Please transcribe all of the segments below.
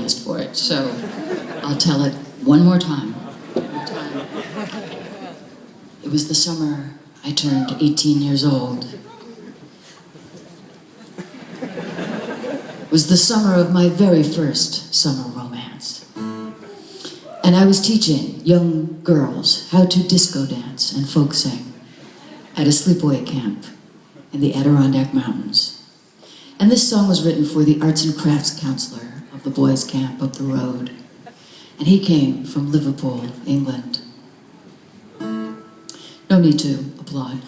asked for it, so I'll tell it one more time. It was the summer I turned 18 years old. It was the summer of my very first summer romance. And I was teaching young girls how to disco dance and folk sing at a sleepaway camp in the Adirondack Mountains. And this song was written for the arts and crafts counselor of the boys' camp up the road. And he came from Liverpool, England. No need to applaud.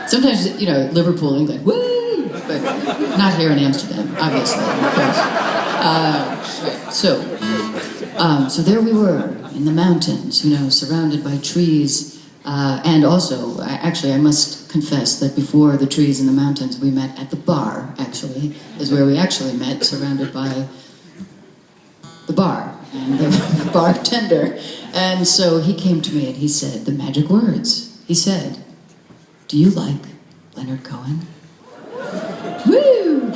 Sometimes, you know, Liverpool, England, woo! But not here in Amsterdam, obviously. So there we were in the mountains, you know, surrounded by trees. And also, actually, I must confess that before the trees and the mountains, we met at the bar, actually, is where we actually met, surrounded by the bar and the bartender. And so he came to me and he said the magic words. He said, "Do you like Leonard Cohen?" Woo!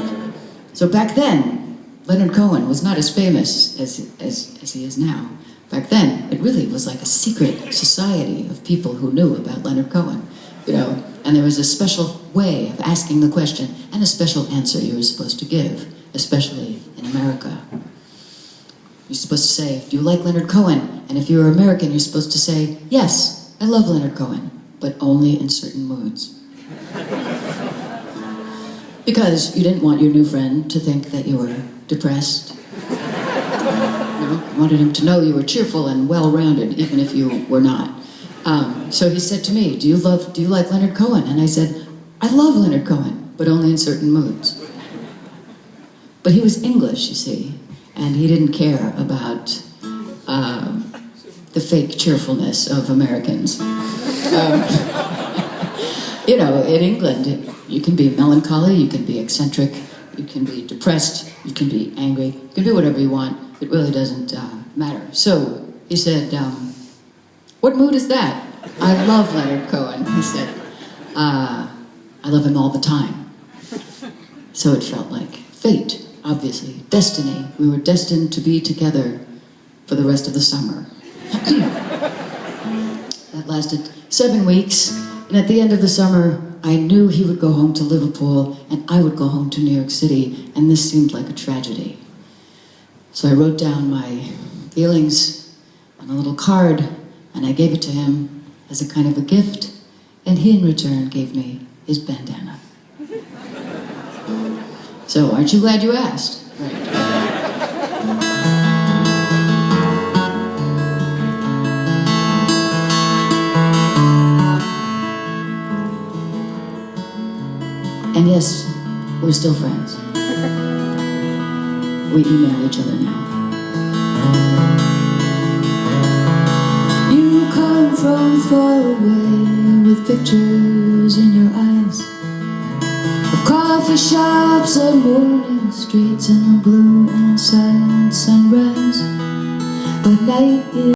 So back then, Leonard Cohen was not as famous as he is now. Back then, it really was like a secret society of people who knew about Leonard Cohen, you know, and there was a special way of asking the question and a special answer you were supposed to give, especially in America. You're supposed to say, "Do you like Leonard Cohen?" And if you're American, you're supposed to say, "Yes, I love Leonard Cohen, but only in certain moods." Because you didn't want your new friend to think that you were depressed. You wanted him to know you were cheerful and well-rounded, even if you were not. So he said to me, do you like Leonard Cohen? And I said, "I love Leonard Cohen, but only in certain moods." But he was English, you see, and he didn't care about the fake cheerfulness of Americans. You know, in England, you can be melancholy, you can be eccentric, you can be depressed, you can be angry, you can be whatever you want. It really doesn't matter. So he said, "What mood is that?" "I love Leonard Cohen," he said. "I love him all the time." So it felt like fate, obviously, destiny. We were destined to be together for the rest of the summer. That lasted 7 weeks, and at the end of the summer, I knew he would go home to Liverpool, and I would go home to New York City, and this seemed like a tragedy. So I wrote down my feelings on a little card, and I gave it to him as a kind of a gift, and he in return gave me his bandana. So aren't you glad you asked? Right. And yes, we're still friends. We email each other now. You come from far away with pictures in your eyes of coffee shops and morning streets and a blue and silent sunrise. But night is